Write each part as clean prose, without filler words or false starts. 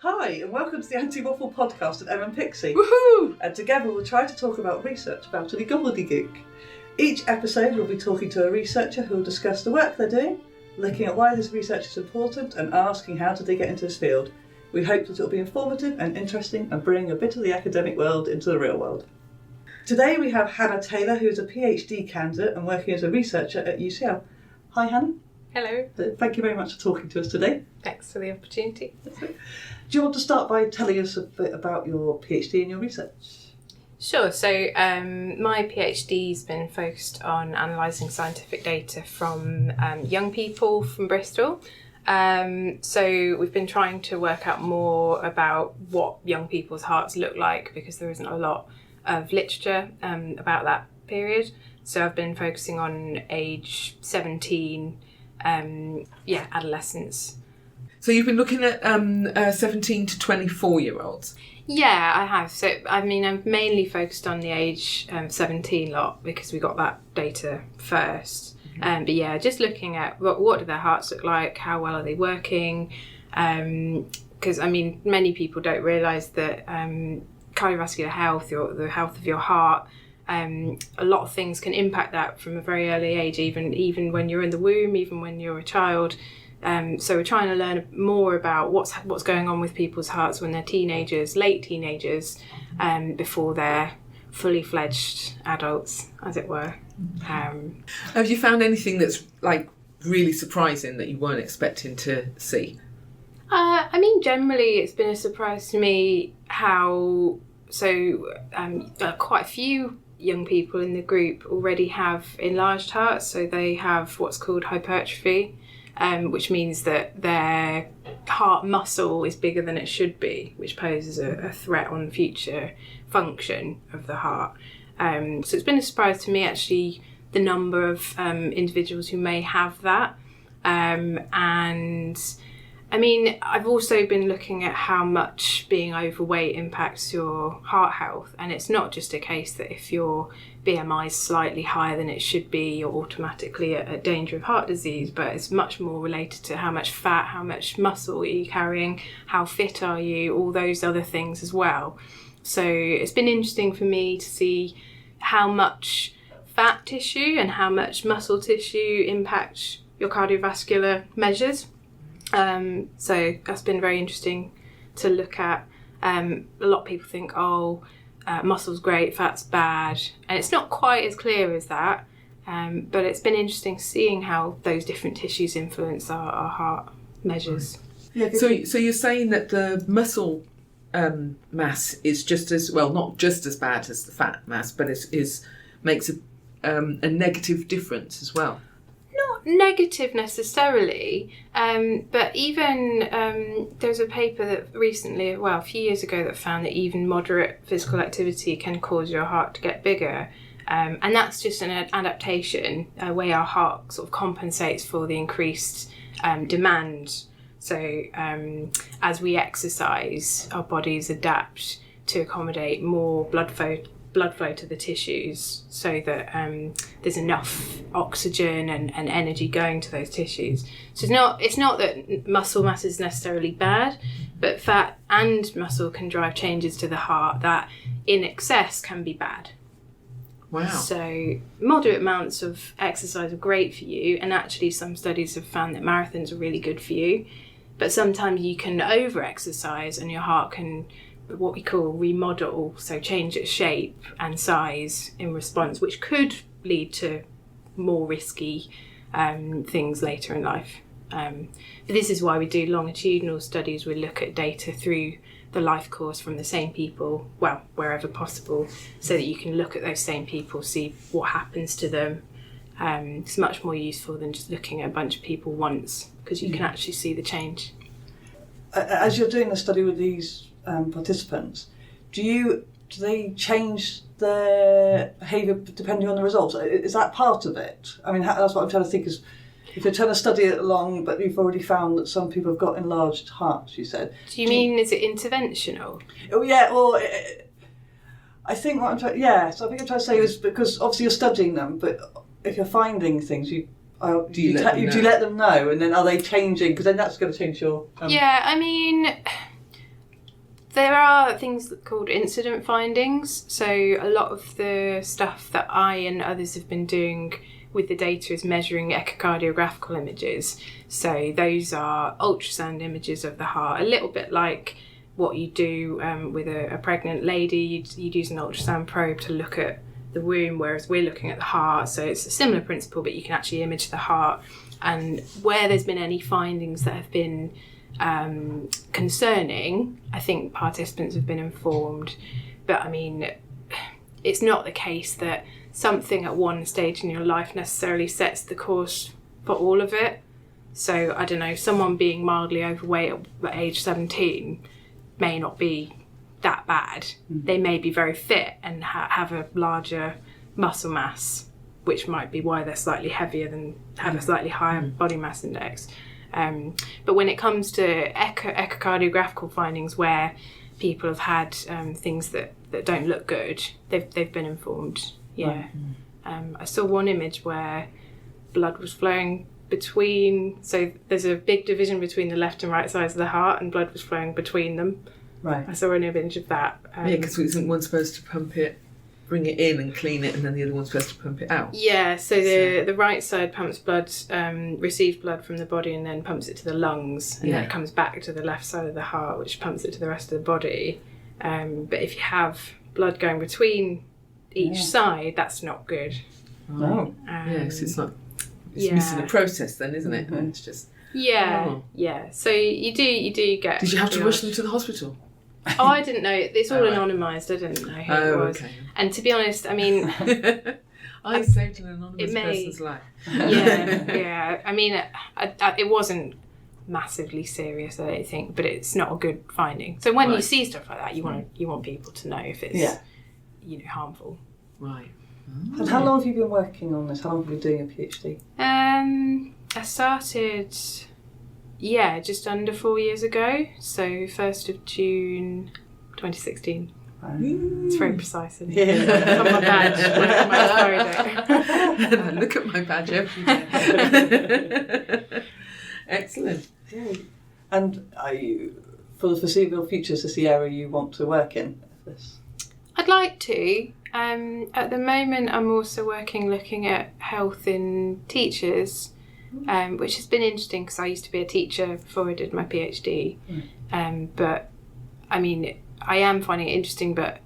Hi, and welcome to the Anti-Waffle podcast with Em and Pixie. Woohoo! And together we'll try to talk about research about any gobbledygook. Each episode we'll be talking to a researcher who will discuss the work they're doing, looking at why this research is important and asking how did they get into this field. We hope that it will be informative and interesting and bring a bit of the academic world into the real world. Today we have Hannah Taylor, who is a PhD candidate and working as a researcher at UCL. Hi Hannah. Hello. Thank you very much for talking to us today. Thanks for the opportunity. Do you want to start by telling us a bit about your PhD and your research? Sure. So my PhD's been focused on analysing scientific data from young people from Bristol. So we've been trying to work out more about what young people's hearts look like because there isn't a lot of literature about that period. So I've been focusing on age 17, adolescence. So you've been looking at 17 to 24-year-olds? Yeah, I have. So, I mean, I'm mainly focused on the age 17 lot because we got that data first. But yeah, just looking at what do their hearts look like, how well are they working? Because, I mean, many people don't realise that cardiovascular health, the health of your heart, a lot of things can impact that from a very early age, even when you're in the womb, even when you're a child. So we're trying to learn more about what's going on with people's hearts when they're teenagers, late teenagers, before they're fully fledged adults, as it were. Have you found anything that's like really surprising that you weren't expecting to see? I mean, generally, it's been a surprise to me how quite a few young people in the group already have enlarged hearts, so they have what's called hypertrophy. Which means that their heart muscle is bigger than it should be, which poses a threat on the future function of the heart. So it's been a surprise to me, actually, the number of individuals who may have that. And I mean, I've also been looking at how much being overweight impacts your heart health. And it's not just a case that if your BMI is slightly higher than it should be, you're automatically at danger of heart disease, but it's much more related to how much fat, how much muscle are you carrying, how fit are you, all those other things as well. So it's been interesting for me to see how much fat tissue and how much muscle tissue impacts your cardiovascular measures. So that's been very interesting to look at. A lot of people think, muscle's great, fat's bad, and it's not quite as clear as that, but it's been interesting seeing how those different tissues influence our heart measures. Yeah, So you're saying that the muscle mass is just as, well, not just as bad as the fat mass, but makes a negative difference as well? Not negative necessarily, but even there's a paper that recently, a few years ago, that found that even moderate physical activity can cause your heart to get bigger. And that's just an adaptation, a way our heart sort of compensates for the increased demand. So as we exercise, our bodies adapt to accommodate more blood flow to the tissues so that there's enough oxygen and energy going to those tissues. So it's not that muscle mass is necessarily bad, but fat and muscle can drive changes to the heart that in excess can be bad. Wow. So moderate amounts of exercise are great for you, and actually some studies have found that marathons are really good for you, but sometimes you can over-exercise and your heart can what we call remodel, so change its shape and size in response, which could lead to more risky things later in life. But this is why we do longitudinal studies. We look at data through the life course from the same people, wherever possible, so that you can look at those same people, see what happens to them. It's much more useful than just looking at a bunch of people once, because you can actually see the change. As you're doing the study with these participants, do they change their behaviour depending on the results? Is that part of it? I mean, that's what I'm trying to think, is if you're trying to study it along, but you've already found that some people have got enlarged hearts, you said. Do you mean, is it interventional? Oh, yeah, well, I think what I'm trying, so I think I'm trying to say is, because obviously you're studying them, but if you're finding things, do you let them know, and then are they changing? Because then that's going to change your... Yeah, I mean, There are things called incident findings. So a lot of the stuff that I and others have been doing with the data is measuring echocardiographical images. So those are ultrasound images of the heart, a little bit like what you do with a pregnant lady. You'd use an ultrasound probe to look at the womb, whereas we're looking at the heart. So it's a similar principle, but you can actually image the heart. And where there's been any findings that have been concerning, I think participants have been informed. But I mean, it's not the case that something at one stage in your life necessarily sets the course for all of it. So I don't know, someone being mildly overweight at age 17 may not be that bad. They may be very fit and have a larger muscle mass, which might be why they're slightly heavier than have a slightly higher body mass index. But when it comes to echocardiographical findings where people have had things that don't look good, they've been informed. Yeah. I saw one image where blood was flowing between, so there's a big division between the left and right sides of the heart, and blood was flowing between them. Right. I saw an image of that. Yeah, because isn't one supposed to pump it, bring it in and clean it, and then the other one's supposed to pump it out? Yeah, so the right side pumps blood, receives blood from the body and then pumps it to the lungs, and then it comes back to the left side of the heart, which pumps it to the rest of the body. But if you have blood going between each side, that's not good. Oh. Yes, it's not. It's missing a process then, isn't it? And it's just. Yeah. So you do get. Did you have to rush them to the hospital? Oh, I didn't know. It's all anonymised. I didn't know who it was. Okay. And to be honest, I mean, I saved an anonymous person's life. Yeah. I mean, it wasn't massively serious, I don't think, but it's not a good finding. So when you see stuff like that, you want people to know if it's harmful. Right. Oh. And how long have you been working on this? How long have you been doing a PhD? I started, just under 4 years ago. So 1st of June 2016. It's very precise, isn't it? Yeah. It's on my badge. Look at my badge every day. Excellent. Yeah. And are you, for the foreseeable future, is this the area you want to work in? I'd like to. At the moment, I'm also looking at health in teachers, which has been interesting because I used to be a teacher before I did my PhD. But I mean, I am finding it interesting, but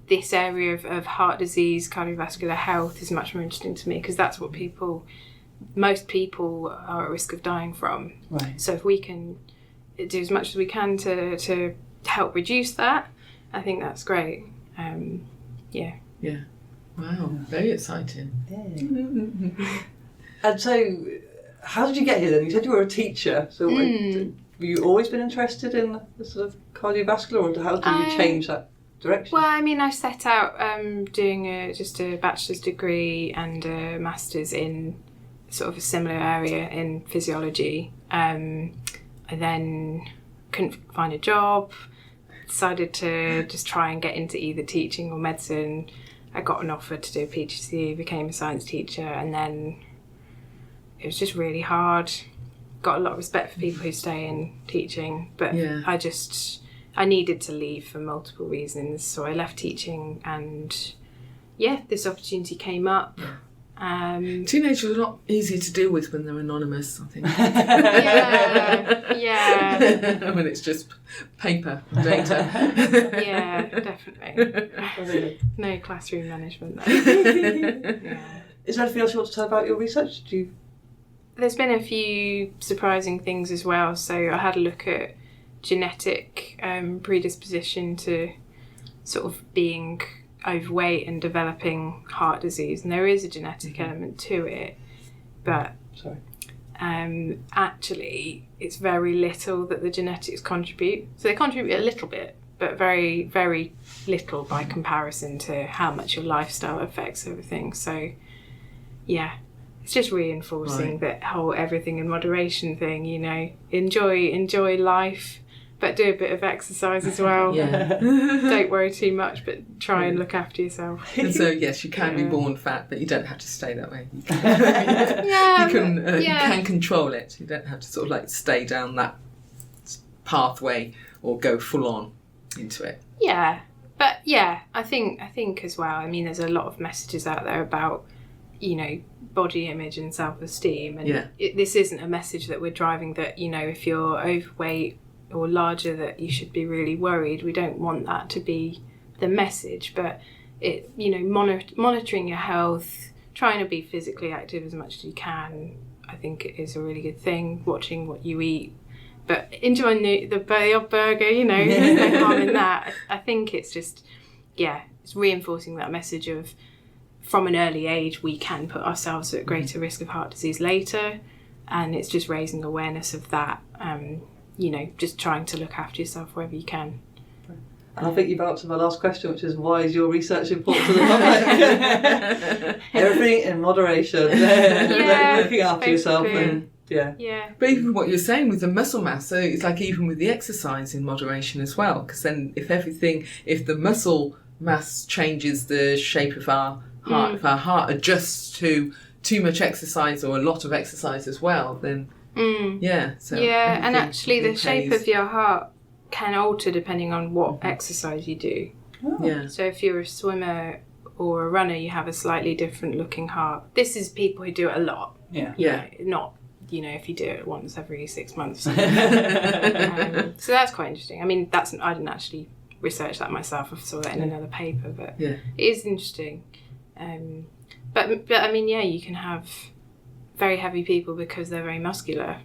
this area of heart disease, cardiovascular health is much more interesting to me because that's what most people are at risk of dying from. Right. So if we can do as much as we can to help reduce that, I think that's great. Yeah. Wow. Very exciting. Yeah. And so, how did you get here then? You said you were a teacher. So, were you always been interested in the sort of cardiovascular, or how did you change that direction? Well, I mean, I set out doing just a bachelor's degree and a master's in sort of a similar area in physiology. I then couldn't find a job. Decided to just try and get into either teaching or medicine. I got an offer to do a PhD, became a science teacher, and then it was just really hard. Got a lot of respect for people who stay in teaching, but I needed to leave for multiple reasons, so I left teaching, and this opportunity came up. Teenagers are not easy to deal with when they're anonymous, I think. Yeah. When it's just paper and data. Yeah, definitely. No classroom management there. Is there anything else you want to tell about your research? There's been a few surprising things as well. So I had a look at genetic predisposition to sort of being overweight and developing heart disease, and there is a genetic element to it, but actually it's very little that the genetics contribute. So they contribute a little bit, but very, very little by comparison to how much your lifestyle affects everything. So it's just reinforcing that whole everything in moderation thing, enjoy life, but do a bit of exercise as well. Don't worry too much, but try and look after yourself. And so yes, you can be born fat, but you don't have to stay that way. You can control it. You don't have to sort of like stay down that pathway or go full on. into it. Yeah, but yeah, I think as well. I mean, there's a lot of messages out there about, body image and self-esteem, and this isn't a message that we're driving that if you're overweight or larger that you should be really worried. We don't want that to be the message, but it monitoring your health, trying to be physically active as much as you can, I think it is a really good thing. Watching what you eat, but enjoying the burger, there's no harm in that. I think it's just, it's reinforcing that message of, from an early age, we can put ourselves at greater risk of heart disease later, and it's just raising awareness of that. Just trying to look after yourself wherever you can. And I think you've answered my last question, which is, why is your research important to the public? Everything in moderation. Looking after yourself. And, But even what you're saying with the muscle mass, so it's like even with the exercise in moderation as well, because then if the muscle mass changes the shape of our heart, if our heart adjusts to too much exercise or a lot of exercise as well, then and actually the shape of your heart can alter depending on what exercise you do. So if you're a swimmer or a runner, you have a slightly different looking heart. This is people who do it a lot. Not if you do it once every 6 months. So that's quite interesting. I mean, I didn't actually research that myself. I saw that in another paper, but it is interesting. But I mean, you can have very heavy people because they're very muscular.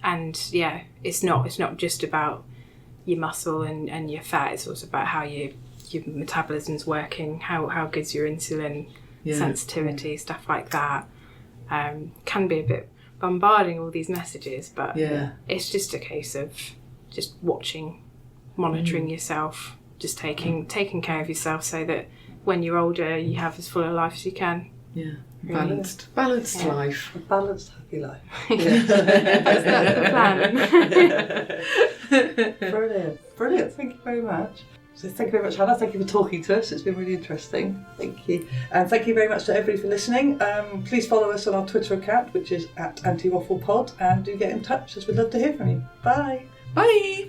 And it's not just about your muscle and your fat. It's also about how your metabolism's working, how good's your insulin sensitivity, stuff like that. Can be a bit bombarding, all these messages, but it's just a case of just watching, monitoring yourself, just taking care of yourself, so that when you're older you have as full a life as you can. Balanced life. A balanced, happy life. That's the plan. Brilliant. Thank you very much. So thank you very much, Hannah. Thank you for talking to us. It's been really interesting. Thank you. And thank you very much to everybody for listening. Please follow us on our Twitter account, which is @Anti-Waffle Pod, and do get in touch, as we'd love to hear from you. Bye. Bye.